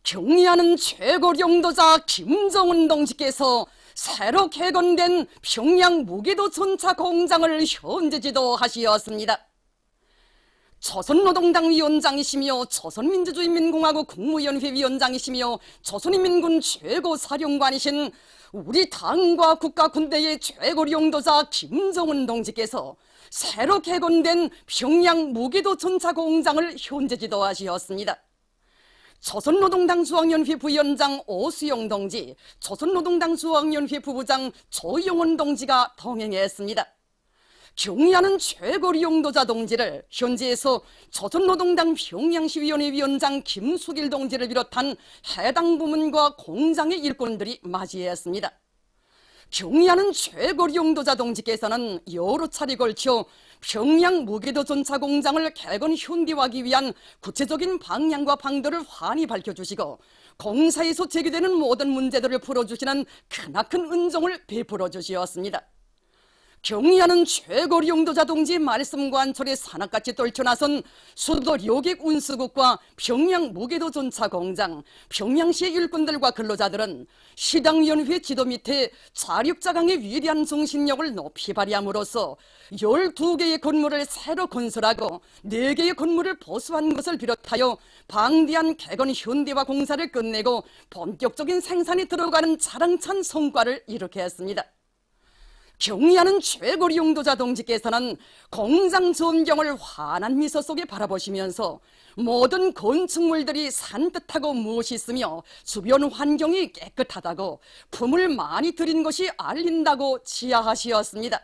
경의하는 최고 용도자 김정은 동지께서 새로 개건된 평양 무기도 전차 공장을 현재 지도하시었습니다. 조선노동당 위원장이시며 조선민주주의인민공화국 국무위원회 위원장이시며 조선인민군 최고사령관이신 우리 당과 국가 군대의 최고 용도자 김정은 동지께서 새로 개건된 평양 무기도 전차 공장을 현재 지도하시었습니다. 조선노동당 수학연회 부위원장 오수영 동지, 조선노동당 수학연회 부부장 조영원 동지가 동행했습니다. 경의하는 최고 용도자 동지를 현지에서 조선노동당 평양시위원회 위원장 김수길 동지를 비롯한 해당 부문과 공장의 일꾼들이 맞이했습니다. 경의하는 최고 용도자 동지께서는 여러 차례 걸쳐 평양 무기도 전차 공장을 개건 현대화하기 위한 구체적인 방향과 방도를 환히 밝혀주시고 공사에서 제기되는 모든 문제들을 풀어주시는 크나큰 은총을 베풀어 주시었습니다. 경의하는 최고 용도자 동지의 말씀과 안철에 산악같이 떨쳐나선 수도 료객 운수국과 평양 무기도 전차 공장, 평양시의 일꾼들과 근로자들은 시당연회 지도 밑에 자력자강의 위대한 정신력을 높이 발휘함으로써 12개의 건물을 새로 건설하고 4개의 건물을 보수한 것을 비롯하여 방대한 개건 현대화 공사를 끝내고 본격적인 생산이 들어가는 자랑찬 성과를 이룩했습니다. 경의하는 최고 용도자 동지께서는 공장 전경을 환한 미소 속에 바라보시면서 모든 건축물들이 산뜻하고 멋있으며 주변 환경이 깨끗하다고 품을 많이 들인 것이 알린다고 지하하시었습니다.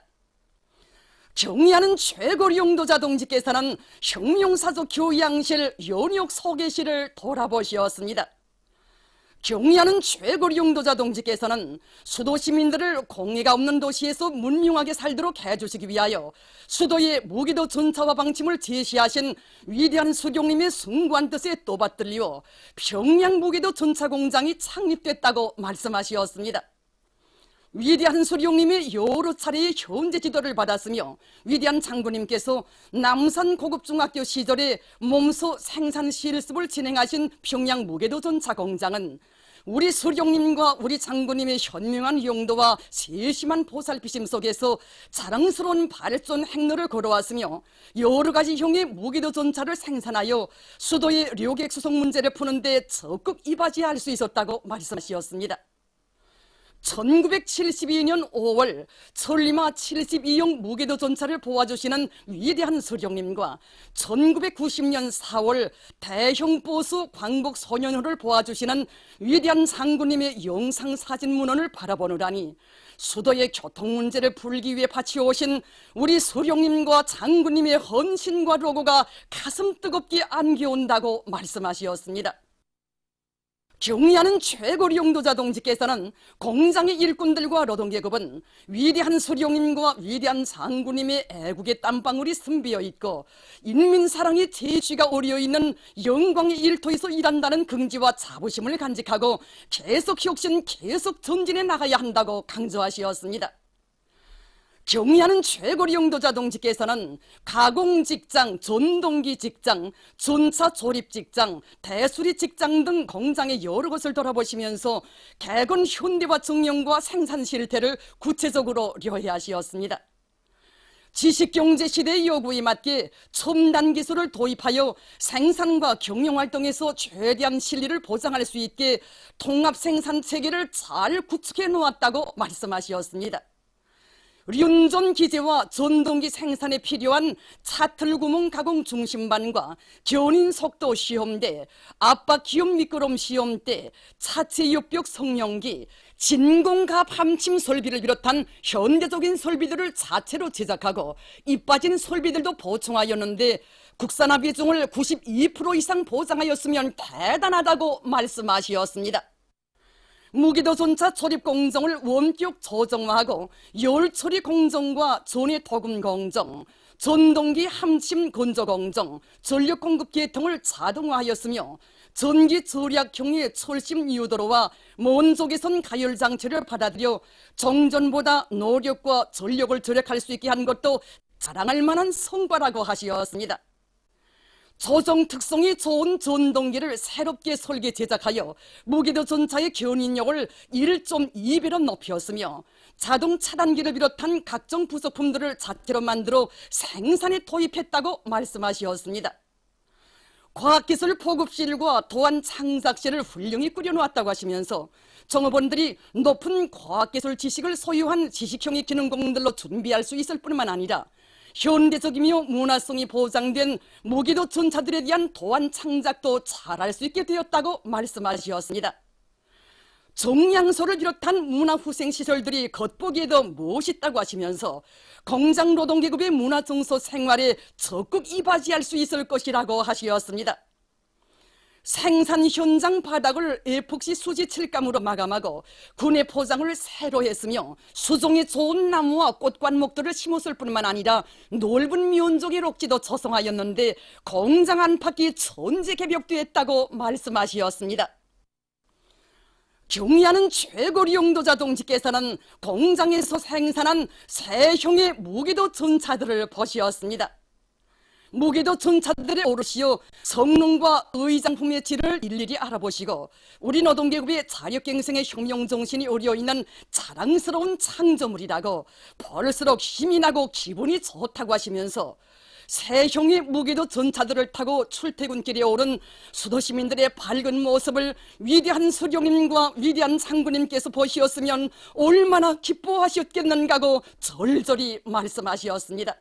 경의하는 최고 용도자 동지께서는 혁명사조 교양실 연역 소개실을 돌아보시었습니다. 경의하는 최고 용도자 동지께서는 수도 시민들을 공해가 없는 도시에서 문명하게 살도록 해주시기 위하여 수도의 무기도 전차화 방침을 제시하신 위대한 수령님의 숭고한 뜻에 또 받들려 평양 무기도 전차 공장이 창립됐다고 말씀하시었습니다. 위대한 수령님의 여러 차례의 현재 지도를 받았으며 위대한 장군님께서 남산 고급중학교 시절에 몸소 생산 실습을 진행하신 평양 무게도 전차 공장은 우리 수령님과 우리 장군님의 현명한 용도와 세심한 보살피심 속에서 자랑스러운 발전 행로를 걸어왔으며 여러 가지 형의 무기도 전차를 생산하여 수도의 료객 수송 문제를 푸는 데 적극 이바지할 수 있었다고 말씀하셨습니다. 1972년 5월 천리마 72형 무기도 전차를 보아주시는 위대한 수령님과 1990년 4월 대형 보수 광복 소년호를 보아주시는 위대한 장군님의 영상사진 문헌을 바라보느라니 수도의 교통 문제를 풀기 위해 바치오신 우리 수령님과 장군님의 헌신과 로고가 가슴 뜨겁게 안겨온다고 말씀하시었습니다. 경의하는 최고 용도자 동지께서는 공장의 일꾼들과 노동계급은 위대한 수령님과 위대한 장군님의 애국의 땀방울이 숨비어 있고 인민사랑의 재취가 어려있는 영광의 일터에서 일한다는 긍지와 자부심을 간직하고 계속 혁신, 계속 전진해 나가야 한다고 강조하시었습니다. 경의하는 최고 용도자 동지께서는 가공직장, 전동기 직장, 전차 조립 직장, 대수리 직장 등 공장의 여러 것을 돌아보시면서 개건 현대화 정령과 생산 실태를 구체적으로 료해하시었습니다. 지식경제 시대의 요구에 맞게 첨단 기술을 도입하여 생산과 경영활동에서 최대한 실리를 보장할 수 있게 통합생산체계를 잘 구축해 놓았다고 말씀하셨습니다. 륜전 기재와 전동기 생산에 필요한 차틀구멍 가공 중심반과 견인 속도 시험대, 압박 기업 미끄럼 시험대, 차체 옆벽 성형기, 진공갑 함침 설비를 비롯한 현대적인 설비들을 자체로 제작하고 입 빠진 설비들도 보충하였는데 국산화 비중을 92% 이상 보장하였으면 대단하다고 말씀하시었습니다. 무기도 전차 조립 공정을 원격 조정화하고 열 처리 공정과 전해 도금 공정, 전동기 함침 건조 공정, 전력 공급 계통을 자동화하였으며 전기 절약형의 철심 유도로와 먼 쪽에선 가열 장치를 받아들여 정전보다 노력과 전력을 절약할 수 있게 한 것도 자랑할 만한 성과라고 하시었습니다. 조정 특성이 좋은 전동기를 새롭게 설계 제작하여 무기도 전차의 견인력을 1.2배로 높였으며 자동 차단기를 비롯한 각종 부속품들을 자체로 만들어 생산에 도입했다고 말씀하셨습니다. 과학기술 보급실과 도안 창작실을 훌륭히 꾸려놓았다고 하시면서 종업원들이 높은 과학기술 지식을 소유한 지식형의 기능공들로 준비할 수 있을 뿐만 아니라 현대적이며 문화성이 보장된 무기도 전차들에 대한 도안 창작도 잘할 수 있게 되었다고 말씀하셨습니다. 정량소를 비롯한 문화후생시설들이 겉보기에도 멋있다고 하시면서 공장 노동계급의 문화정서 생활에 적극 이바지할 수 있을 것이라고 하셨습니다. 생산 현장 바닥을 에폭시 수지 칠감으로 마감하고 군의 포장을 새로 했으며 수종이 좋은 나무와 꽃관목들을 심었을 뿐만 아니라 넓은 면적의 록지도 조성하였는데 공장 안팎이 전지 개벽되었다고 말씀하셨습니다. 경의하는 최고리 용도자 동지께서는 공장에서 생산한 새 형의 무기도 전차들을 보셨습니다. 무기도 전차들의 오롯이요 성능과 의장품의 질을 일일이 알아보시고 우리 노동계급의 자력갱생의 혁명정신이 어려있는 자랑스러운 창조물이라고 볼수록 힘이 나고 기분이 좋다고 하시면서 새 형의 무기도 전차들을 타고 출퇴근길에 오른 수도시민들의 밝은 모습을 위대한 서령님과 위대한 장군님께서 보시었으면 얼마나 기뻐하셨겠는가고 절절히 말씀하셨습니다.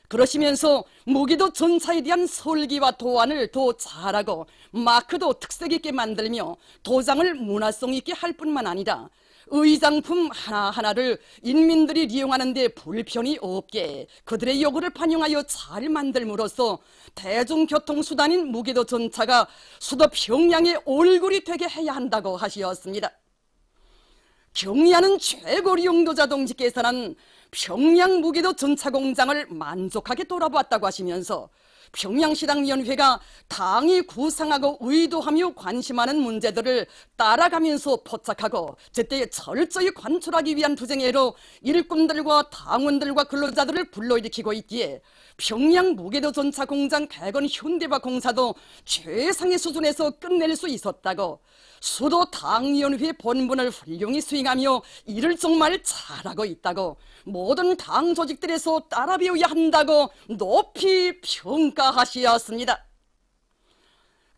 그러시면서 무기도 전차에 대한 설계와 도안을 더 잘하고 마크도 특색 있게 만들며 도장을 문화성 있게 할 뿐만 아니라 의장품 하나하나를 인민들이 이용하는 데 불편이 없게 그들의 요구를 반영하여 잘 만들므로써 대중교통수단인 무기도 전차가 수도 평양의 얼굴이 되게 해야 한다고 하셨습니다. 경의하는 최고리 용도자 동지께서는 평양 무기도 전차 공장을 만족하게 돌아보았다고 하시면서 평양시당위원회가 당이 구상하고 의도하며 관심하는 문제들을 따라가면서 포착하고 제때 철저히 관철하기 위한 투쟁에로 일꾼들과 당원들과 근로자들을 불러일으키고 있기에 평양 무기도 전차 공장 개건 현대화 공사도 최상의 수준에서 끝낼 수 있었다고 수도 당위원회 본분을 훌륭히 수행하며 일을 정말 잘하고 있다고 모든 당 조직들에서 따라 배워야 한다고 높이 평가하시었습니다.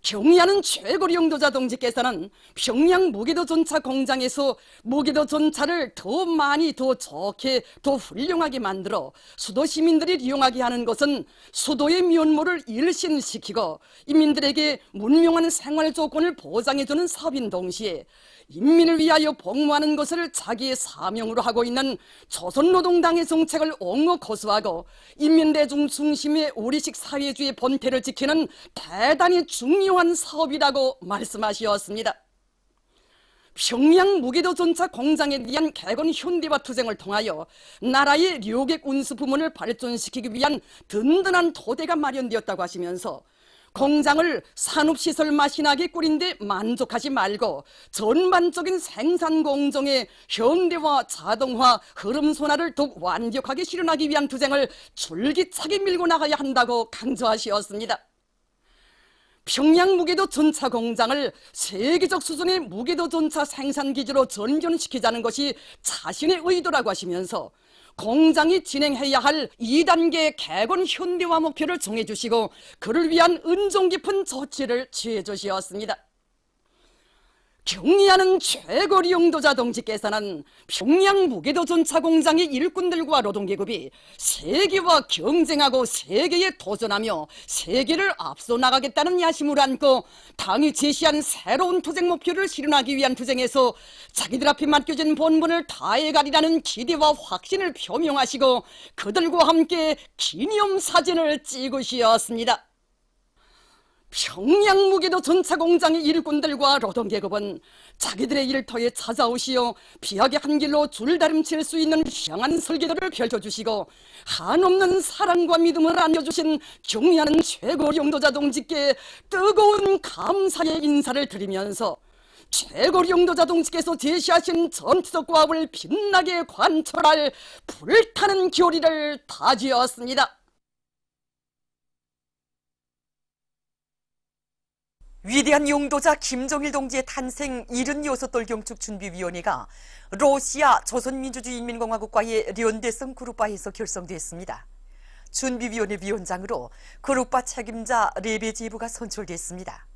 경의하는 최고리 용도자 동지께서는 평양 무기도 전차 공장에서 무기도 전차를 더 많이 더 좋게 더 훌륭하게 만들어 수도 시민들이 이용하게 하는 것은 수도의 면모를 일신시키고 인민들에게 문명한 생활 조건을 보장해주는 사업인 동시에 인민을 위하여 복무하는 것을 자기의 사명으로 하고 있는 조선노동당의 정책을 옹호 고수하고 인민대중 중심의 우리식 사회주의 본태를 지키는 대단히 중요한 사업이라고 말씀하셨습니다. 평양 무기도 전차 공장에 대한 개건 현대화 투쟁을 통하여 나라의 료객 운수 부문을 발전시키기 위한 든든한 토대가 마련되었다고 하시면서 공장을 산업시설 마신하게 꾸린 데 만족하지 말고 전반적인 생산 공정의 현대화, 자동화, 흐름 순환을 더욱 완벽하게 실현하기 위한 투쟁을 줄기차게 밀고 나가야 한다고 강조하셨습니다. 평양 무기도 전차 공장을 세계적 수준의 무기도 전차 생산 기지로 전전시키자는 것이 자신의 의도라고 하시면서 공장이 진행해야 할 2단계 개건 현대화 목표를 정해주시고 그를 위한 은종 깊은 조치를 취해주셨습니다. 경의하는 최고리 용도자 동지께서는 평양 무기도 전차 공장의 일꾼들과 노동계급이 세계와 경쟁하고 세계에 도전하며 세계를 앞서 나가겠다는 야심을 안고 당이 제시한 새로운 투쟁 목표를 실현하기 위한 투쟁에서 자기들 앞에 맡겨진 본분을 다해가리라는 기대와 확신을 표명하시고 그들과 함께 기념사진을 찍으셨습니다. 평양 무기도 전차 공장의 일꾼들과 노동계급은 자기들의 일터에 찾아오시어 비약의 한 길로 줄다림칠 수 있는 향한 설계도를 펼쳐주시고 한없는 사랑과 믿음을 안겨주신 경의하는 최고 용도자 동지께 뜨거운 감사의 인사를 드리면서 최고 용도자 동지께서 제시하신 전투적 과업을 빛나게 관철할 불타는 교리를 다지었습니다. 위대한 용도자 김정일 동지의 탄생 76돌 경축준비위원회가 러시아 조선민주주의인민공화국과의 련대성 그룹바에서 결성됐습니다. 준비위원회 위원장으로 그룹바 책임자 레베지예브가 선출됐습니다.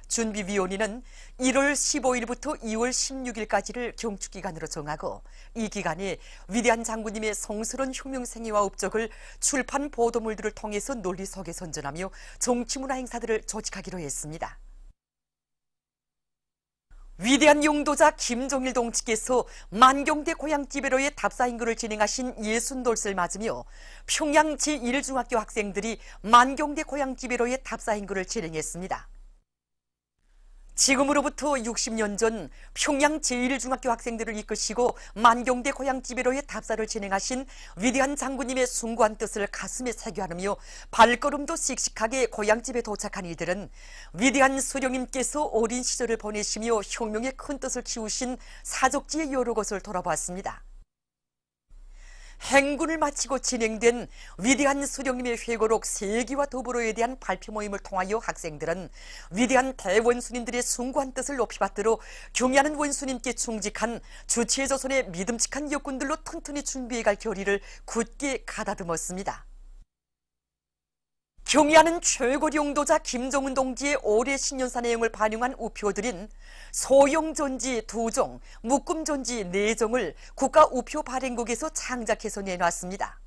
준비위원회는 1월 15일부터 2월 16일까지를 경축기간으로 정하고 이 기간에 위대한 장군님의 성스러운 혁명생애와 업적을 출판 보도물들을 통해서 널리 소개 선전하며 정치문화 행사들을 조직하기로 했습니다. 위대한 용도자 김정일 동지께서 만경대 고향지배로의 답사인구를 진행하신 60돌을 맞으며 평양 제1중학교 학생들이 만경대 고향지배로의 답사인구를 진행했습니다. 지금으로부터 60년 전 평양 제1중학교 학생들을 이끄시고 만경대 고향지배로의 답사를 진행하신 위대한 장군님의 숭고한 뜻을 가슴에 새겨안으며 발걸음도 씩씩하게 고향집에 도착한 이들은 위대한 수령님께서 어린 시절을 보내시며 혁명의 큰 뜻을 키우신 사족지의 여러 곳을 돌아보았습니다. 행군을 마치고 진행된 위대한 수령님의 회고록 3기와 더불어에 대한 발표 모임을 통하여 학생들은 위대한 대원수님들의 숭고한 뜻을 높이 받들어 경애하는 원수님께 충직한 주체조선의 믿음직한 역군들로 튼튼히 준비해갈 결의를 굳게 가다듬었습니다. 경애하는 최고 용도자 김정은 동지의 올해 신년사 내용을 반영한 우표들인 소용전지 2종, 묶음전지 4종을 국가우표 발행국에서 창작해서 내놨습니다.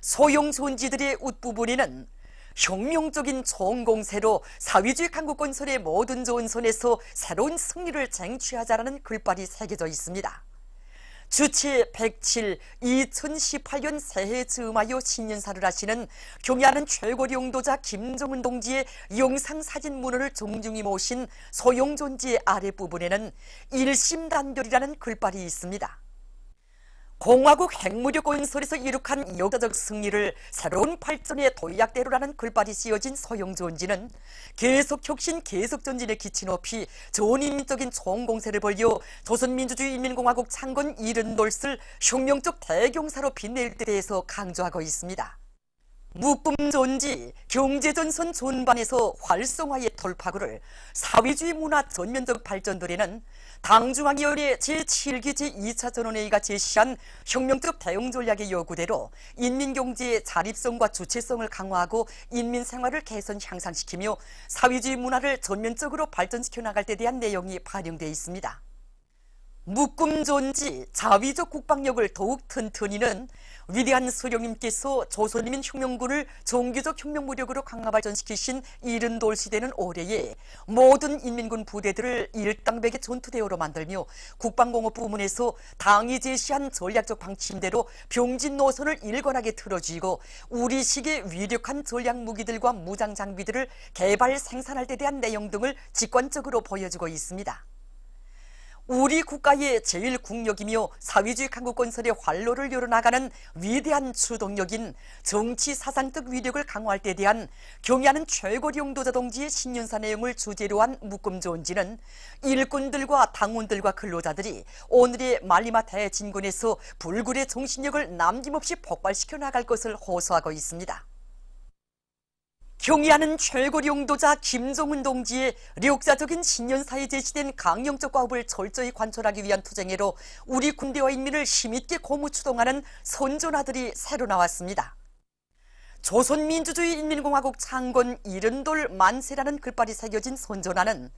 소용전지들의 웃부분에는 혁명적인 총공세로 사회주의 강국 건설의 모든 전선에서 새로운 승리를 쟁취하자라는 글발이 새겨져 있습니다. 주체 107 2018년 새해 즈음하여 신년사를 하시는 경애하는 최고 용도자 김정은 동지의 영상사진 문헌을 정중히 모신 소용전지의 아랫부분에는 일심단결이라는 글발이 있습니다. 공화국 핵무력 건설에서 이룩한 역사적 승리를 새로운 발전의 도약대로라는 글발이 씌어진 소용전지는 계속 혁신 계속 전진에 기치 높이 전인민적인 총공세를 벌여 조선민주주의인민공화국 창건 70돌을 혁명적 대경사로 빛낼 데 대해서 강조하고 있습니다. 묶음전지 경제전선 전반에서 활성화의 돌파구를 사회주의 문화 전면적 발전들에는 당중앙위원회 제7기 제2차 전원회의가 제시한 혁명적 대응 전략의 요구대로 인민경제의 자립성과 주체성을 강화하고 인민생활을 개선 향상시키며 사회주의 문화를 전면적으로 발전시켜 나갈 데 대한 내용이 반영되어 있습니다. 묶음전지 자위적 국방력을 더욱 튼튼히는 위대한 수령님께서 조선인민 혁명군을 종교적 혁명무력으로 강화 발전시키신 70돌 시대는 올해에 모든 인민군 부대들을 일당백의 전투대우로 만들며 국방공업 부문에서 당이 제시한 전략적 방침대로 병진 노선을 일관하게 틀어쥐고 우리식의 위력한 전략 무기들과 무장 장비들을 개발 생산할 데 대한 내용 등을 직관적으로 보여주고 있습니다. 우리 국가의 제1국력이며 사회주의 강국 건설의 활로를 열어나가는 위대한 추동력인 정치 사상적 위력을 강화할 데 대한 경애하는 최고 용도자 동지의 신년사 내용을 주제로 한 묶음전지는 일꾼들과 당원들과 근로자들이 오늘의 말리마 대진군에서 불굴의 정신력을 남김없이 폭발시켜 나갈 것을 호소하고 있습니다. 경애하는 최고 용도자 김정은 동지의 역사적인 신년사에 제시된 강령적 과업을 철저히 관철하기 위한 투쟁으로 우리 군대와 인민을 힘있게 고무추동하는 선전화들이 새로 나왔습니다. 조선민주주의인민공화국 창건 70돌 만세라는 글발이 새겨진 선전화는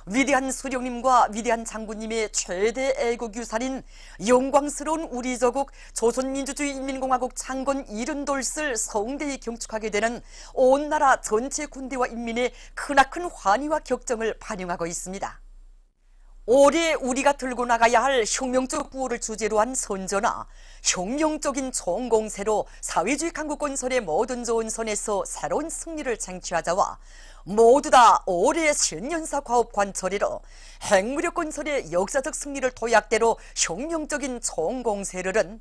위대한 수령님과 위대한 장군님의 최대 애국유산인 영광스러운 우리 조국 조선민주주의인민공화국 창건 70돌을 성대히 경축하게 되는 온 나라 전체 군대와 인민의 크나큰 환희와 격정을 반영하고 있습니다. 올해 우리가 들고 나가야 할 혁명적 구호를 주제로 한 선전화, 혁명적인 총공세로 사회주의 강국 건설의 모든 전선에서 새로운 승리를 쟁취하자와 모두 다 올해의 신년사 과업 관철이로 핵무력 건설의 역사적 승리를 도약대로 혁명적인 총공세를은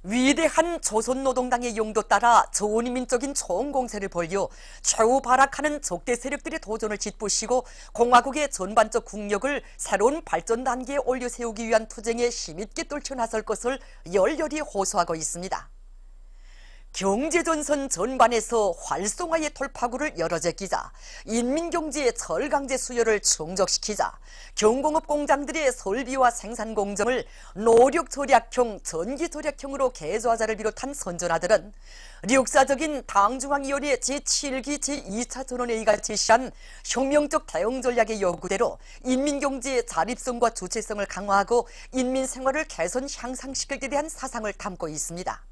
위대한 조선노동당의 용도 따라 전인민적인 총공세를 벌여 최후 발악하는 적대 세력들의 도전을 짓부시고 공화국의 전반적 국력을 새로운 발전 단계에 올려 세우기 위한 투쟁에 힘있게 떨쳐 나설 것을 열렬히 호소하고 있습니다. 경제전선 전반에서 활성화의 돌파구를 열어제끼자, 인민경제의 절강제 수요를 충족시키자, 경공업 공장들의 설비와 생산 공정을 노력절약형, 전기절약형으로 개조하자를 비롯한 선전하들은 역사적인 당중앙위원회 제7기 제2차 전원회의가 제시한 혁명적 대응 전략의 요구대로 인민경제의 자립성과 주체성을 강화하고 인민생활을 개선 향상시키기 대한 사상을 담고 있습니다.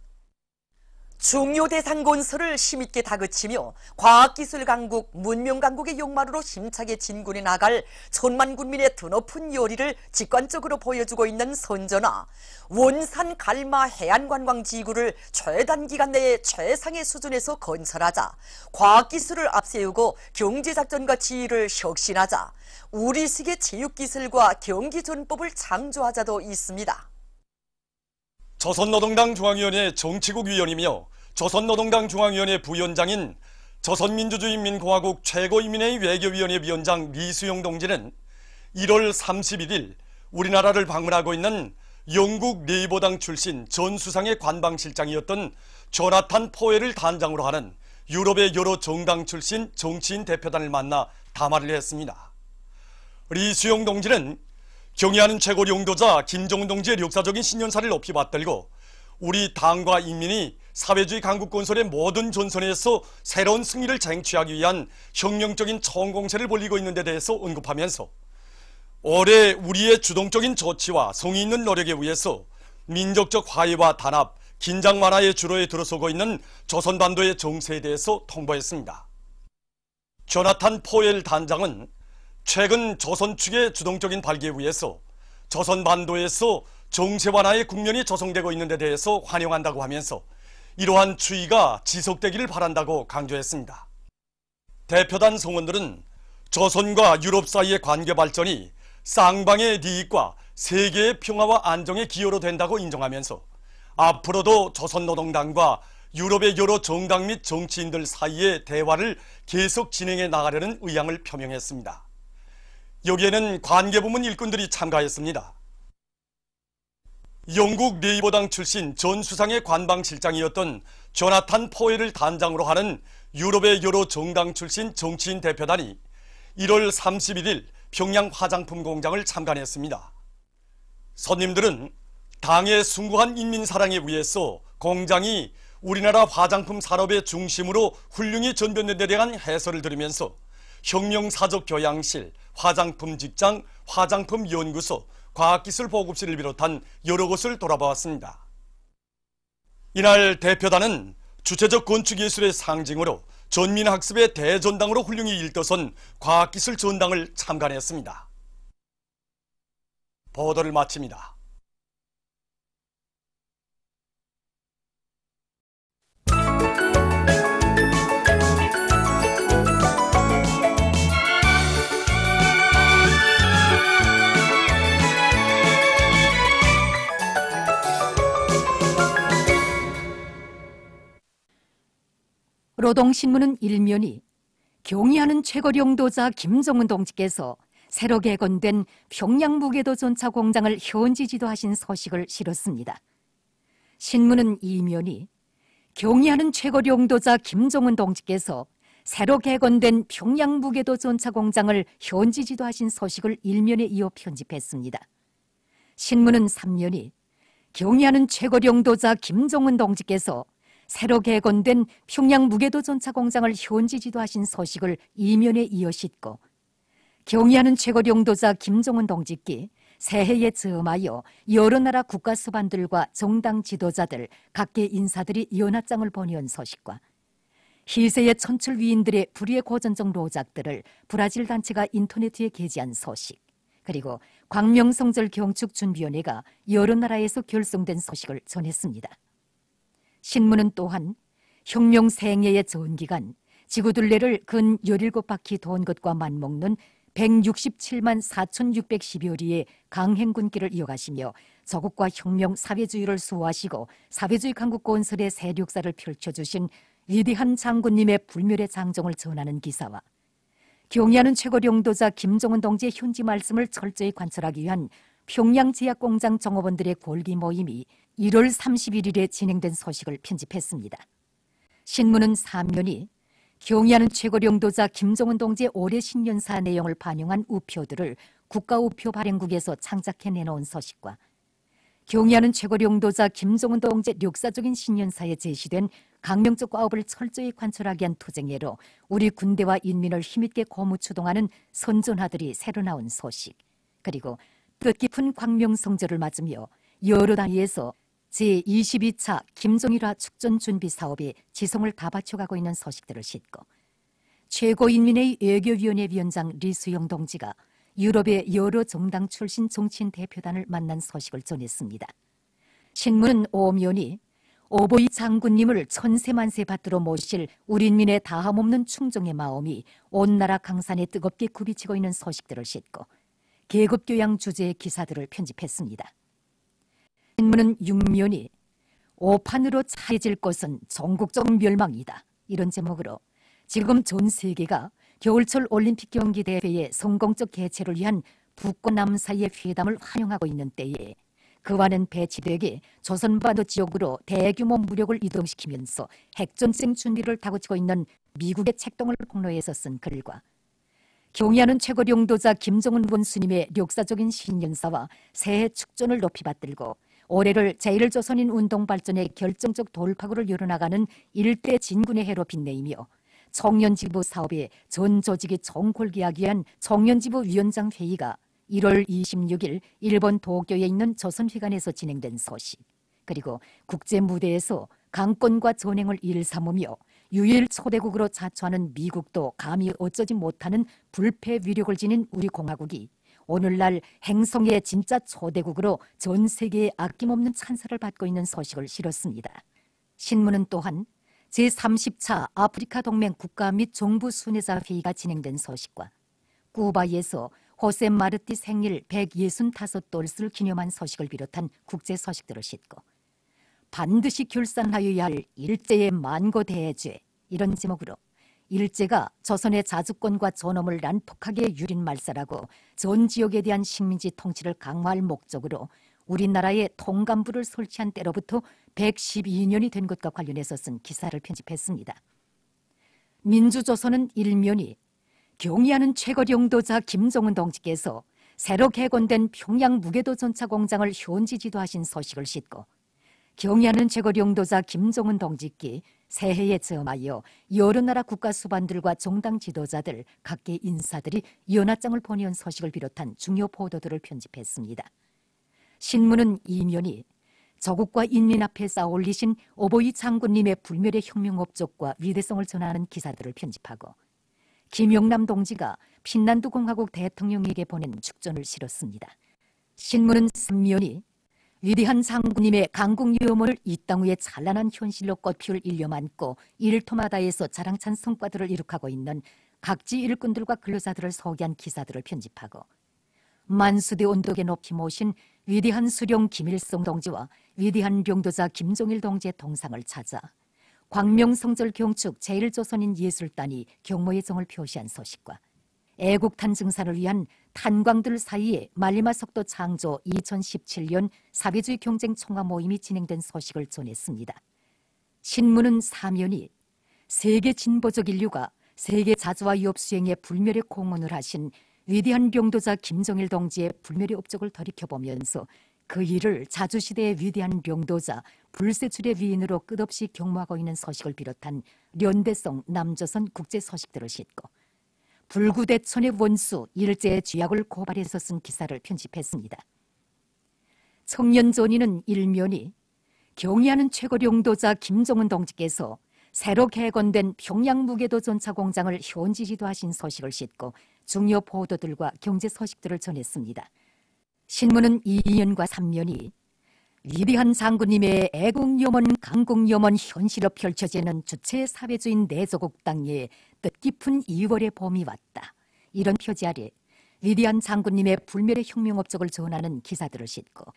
중요 대상 건설을 힘있게 다그치며 과학기술 강국, 문명 강국의 용마루로 힘차게 진군해 나갈 천만 군민의 드높은 요리를 직관적으로 보여주고 있는 선전하, 원산 갈마 해안관광지구를 최단기간 내에 최상의 수준에서 건설하자, 과학기술을 앞세우고 경제작전과 지휘를 혁신하자, 우리식의 체육기술과 경기전법을 창조하자도 있습니다. 조선노동당 중앙위원회 정치국 위원이며 조선노동당 중앙위원회 부위원장인 조선민주주의인민공화국 최고인민회의 외교위원회 위원장 리수용 동지는 1월 31일 우리나라를 방문하고 있는 영국 레이버당 출신 전 수상의 관방실장이었던 조나탄 포웰을 단장으로 하는 유럽의 여러 정당 출신 정치인 대표단을 만나 담화를 했습니다. 리수용 동지는 경의하는 최고領導자 김정은 동지의 역사적인 신년사를 높이 받들고 우리 당과 인민이 사회주의 강국 건설의 모든 전선에서 새로운 승리를 쟁취하기 위한 혁명적인 총공세를 벌이고 있는 데 대해서 언급하면서 올해 우리의 주동적인 조치와 성의 있는 노력에 의해서 민족적 화해와 단합, 긴장 완화의 주로에 들어서고 있는 조선반도의 정세에 대해서 통보했습니다. 조나탄 포웰 단장은 최근 조선 측의 주동적인 발기에 의해서 조선 반도에서 정세 완화의 국면이 조성되고 있는 데 대해서 환영한다고 하면서 이러한 추이가 지속되기를 바란다고 강조했습니다. 대표단 성원들은 조선과 유럽 사이의 관계 발전이 쌍방의利益과 세계의 평화와 안정에 기여로 된다고 인정하면서 앞으로도 조선노동당과 유럽의 여러 정당 및 정치인들 사이의 대화를 계속 진행해 나가려는 의향을 표명했습니다. 여기에는 관계부문 일꾼들이 참가했습니다. 영국 레이버당 출신 전 수상의 관방실장이었던 조나탄 포웰을 단장으로 하는 유럽의 여러 정당 출신 정치인 대표단이 1월 31일 평양 화장품 공장을 참관했습니다. 손님들은 당의 숭고한 인민사랑에 의해서 공장이 우리나라 화장품 산업의 중심으로 훌륭히 전변된 데 대한 해설을 들으면서 혁명사적 교양실, 화장품 직장, 화장품 연구소, 과학기술 보급실을 비롯한 여러 곳을 돌아보았습니다. 이날 대표단은 주체적 건축예술의 상징으로 전민학습의 대전당으로 훌륭히 일떠선 과학기술 전당을 참관했습니다. 보도를 마칩니다. 노동신문은 일면이 경의하는 최고령도자 김정은 동지께서 새로 개건된 평양 무게도 전차 공장을 현지 지도하신 소식을 실었습니다. 신문은 이면이 경의하는 최고령도자 김정은 동지께서 새로 개건된 평양 무게도 전차 공장을 현지 지도하신 소식을 일면에 이어 편집했습니다. 신문은 3면이 경의하는 최고령도자 김정은 동지께서 새로 개건된 평양 무게도 전차 공장을 현지 지도하신 소식을 이면에 이어 싣고 경의하는 최고령도자 김정은 동지께 새해에 즈음하여 여러 나라 국가 수반들과 정당 지도자들, 각계 인사들이 연하장을 보내온 소식과 희세의 천출 위인들의 불의의 고전적 로작들을 브라질 단체가 인터넷에 게재한 소식, 그리고 광명성절 경축준비위원회가 여러 나라에서 결성된 소식을 전했습니다. 신문은 또한 혁명 생애의 전기간 지구둘레를 근 17바퀴 도는 것과 맞먹는 167만 4,612여리의 강행군길을 이어가시며 조국과 혁명 사회주의를 수호하시고 사회주의 강국 건설의 세력사를 펼쳐주신 위대한 장군님의 불멸의 장정을 전하는 기사와 경의하는 최고령도자 김정은 동지의 현지 말씀을 철저히 관철하기 위한 평양제약공장 종업원들의 골기 모임이 1월 31일에 진행된 소식을 편집했습니다. 신문은 사면이 경의하는 최고령도자 김정은 동지의 올해 신년사 내용을 반영한 우표들을 국가우표 발행국에서 창작해 내놓은 서식과 경의하는 최고령도자 김정은 동지의 역사적인 신년사에 제시된 강명적 과업을 철저히 관철하게 한 투쟁예로 우리 군대와 인민을 힘있게 고무추동하는 선전하들이 새로 나온 소식, 그리고 뜻깊은 광명성절을 맞으며 여러 단위에서 제22차 김정일화 축전 준비 사업에 지성을 다 바쳐가고 있는 소식들을 싣고 최고인민회의 외교위원회 위원장 리수영 동지가 유럽의 여러 정당 출신 정치인 대표단을 만난 소식을 전했습니다. 신문은 오면이 오보이 장군님을 천세만세 받들어 모실 우리 인민의 다함없는 충정의 마음이 온 나라 강산에 뜨겁게 굽이치고 있는 소식들을 싣고 계급교양 주제의 기사들을 편집했습니다. 신문은 육면이 오판으로 차해질 것은 전국적 멸망이다, 이런 제목으로 지금 전 세계가 겨울철 올림픽 경기 대회의 성공적 개최를 위한 북과 남 사이의 회담을 환영하고 있는 때에 그와는 배치되게 조선반도 지역으로 대규모 무력을 이동시키면서 핵전쟁 준비를 다그치고 있는 미국의 책동을 폭로해서 쓴 글과 경의하는 최고령도자 김정은 원수님의 역사적인 신년사와 새해 축전을 높이 받들고 올해를 제1조선인 운동 발전의 결정적 돌파구를 열어나가는 일대 진군의 해로 빛내이며 청년지부 사업에 전 조직이 총궐기하기 위한 청년지부 위원장 회의가 1월 26일 일본 도쿄에 있는 조선회관에서 진행된 소식, 그리고 국제무대에서 강권과 전횡을 일삼으며 유일 초대국으로 자처하는 미국도 감히 어쩌지 못하는 불패 위력을 지닌 우리 공화국이 오늘날 행성의 진짜 초대국으로 전 세계에 아낌없는 찬사를 받고 있는 소식을 실었습니다. 신문은 또한 제30차 아프리카 동맹 국가 및 정부 순회자 회의가 진행된 소식과 쿠바에서 호세 마르티 생일 165돌을 기념한 소식을 비롯한 국제 소식들을 싣고 반드시 결산하여야 할 일제의 만고대죄, 이런 제목으로 일제가 조선의 자주권과 존엄을 난폭하게 유린말살하고 전 지역에 대한 식민지 통치를 강화할 목적으로 우리나라에 통감부를 설치한 때로부터 112년이 된 것과 관련해서 쓴 기사를 편집했습니다. 민주조선은 일면이 경의하는 최고령도자 김정은 동지께서 새로 개건된 평양 무게도 전차 공장을 현지 지도하신 소식을 싣고 경의하는 최고령도자 김정은 동지께 새해에 점하여 여러 나라 국가 수반들과 정당 지도자들, 각계 인사들이 연하장을 보내온 소식을 비롯한 중요 보도들을 편집했습니다. 신문은 이면이 조국과 인민 앞에 쌓아올리신 오보이 장군님의 불멸의 혁명 업적과 위대성을 전하는 기사들을 편집하고 김영남 동지가 핀란드 공화국 대통령에게 보낸 축전을 실었습니다. 신문은 3면이 위대한 장군님의 강국유험을 이 땅 위에 찬란한 현실로 꽃피울 일념 안고 일토마다에서 자랑찬 성과들을 이룩하고 있는 각지 일꾼들과 근로자들을 소개한 기사들을 편집하고 만수대 언덕에 높이 모신 위대한 수령 김일성 동지와 위대한 병도자 김종일 동지의 동상을 찾아 광명성절 경축 제1조선인 예술단이 경모의 정을 표시한 소식과 애국탄 증사를 위한 탄광들 사이에 말리마석도 창조 2017년 사회주의 경쟁 총화 모임이 진행된 소식을 전했습니다. 신문은 사면이 세계 진보적 인류가 세계 자주와 위협 수행에 불멸의 공헌을 하신 위대한 병도자 김정일 동지의 불멸의 업적을 돌이켜보면서 그 일을 자주시대의 위대한 병도자 불세출의 위인으로 끝없이 경모하고 있는 소식을 비롯한 련대성 남조선 국제 소식들을 싣고 불구대천의 원수 일제의 쥐약을 고발해서 쓴 기사를 편집했습니다. 청년전의는 일면이 경의하는 최고령도자 김정은 동지께서 새로 개건된 평양 무게도 전차 공장을 현지 지도하신 소식을 싣고 중요 보도들과 경제 소식들을 전했습니다. 신문은 2년과 3년이 위대한 장군님의 애국염원 강국염원 현실로 펼쳐지는 주체 사회주의 내조국 땅에 뜻깊은 2월의 봄이 왔다, 이런 표지 아래 위대한 장군님의 불멸의 혁명 업적을 전하는 기사들을 싣고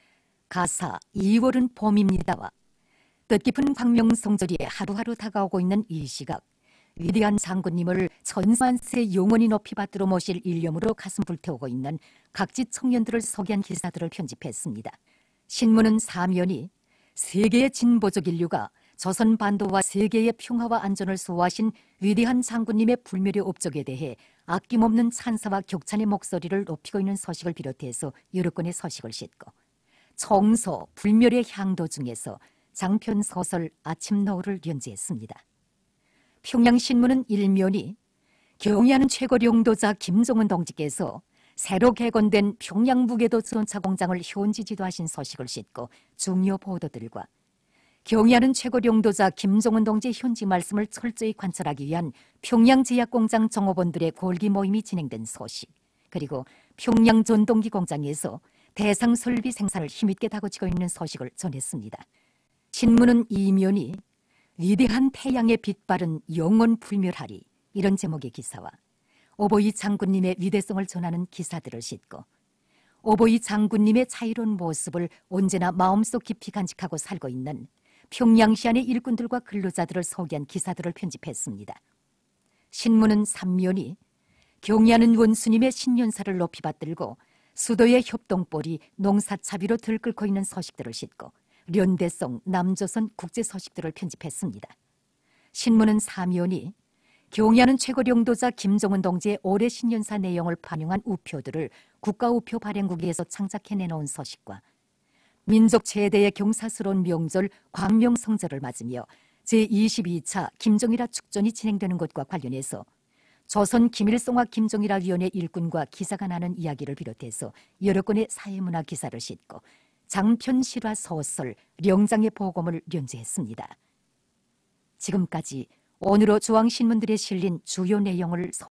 가사 2월은 봄입니다와 뜻깊은 광명성절이 하루하루 다가오고 있는 이 시각 위대한 장군님을 천만세 영원히 높이 받들어 모실 일념으로 가슴 불태우고 있는 각지 청년들을 소개한 기사들을 편집했습니다. 신문은 사면이 세계의 진보적 인류가 조선 반도와 세계의 평화와 안전을 수호하신 위대한 장군님의 불멸의 업적에 대해 아낌없는 찬사와 격찬의 목소리를 높이고 있는 서식을 비롯해서 여러 건의 서식을 싣고 청서, 불멸의 향도 중에서 장편 소설 아침 노을을 연재했습니다. 평양신문은 일면이 경의하는 최고領도자 김정은 동지께서 새로 개건된 평양무게도 전차 공장을 현지 지도하신 서식을 싣고 중요 보도들과 경의하는 최고領도자 김정은 동지의 현지 말씀을 철저히 관찰하기 위한 평양제약공장 종업원들의 골기 모임이 진행된 소식, 그리고 평양전동기 공장에서 대상 설비 생산을 힘있게 다그치고 있는 소식을 전했습니다. 신문은 이면이 위대한 태양의 빛바른 영원 불멸하리 이런 제목의 기사와 오보이 장군님의 위대성을 전하는 기사들을 싣고 오보이 장군님의 자유로운 모습을 언제나 마음속 깊이 간직하고 살고 있는 평양시 안의 일꾼들과 근로자들을 소개한 기사들을 편집했습니다. 신문은 3면이 경의하는 원수님의 신년사를 높이 받들고 수도의 협동볼이 농사차비로 들끓고 있는 소식들을 싣고 련대성, 남조선 국제 소식들을 편집했습니다. 신문은 4면이 경의하는 최고領도자 김정은 동지의 올해 신년사 내용을 반영한 우표들을 국가우표 발행국에서 창작해내놓은 소식과 민족 최대의 경사스러운 명절 광명성절을 맞으며 제22차 김정일화 축전이 진행되는 것과 관련해서 조선 김일성화 김정일화 위원회 일꾼과 기사가 나눈 이야기를 비롯해서 여러 건의 사회문화 기사를 싣고 장편 실화 소설 령장의 보검을 연재했습니다. 지금까지 오늘의 중앙신문들에 실린 주요 내용을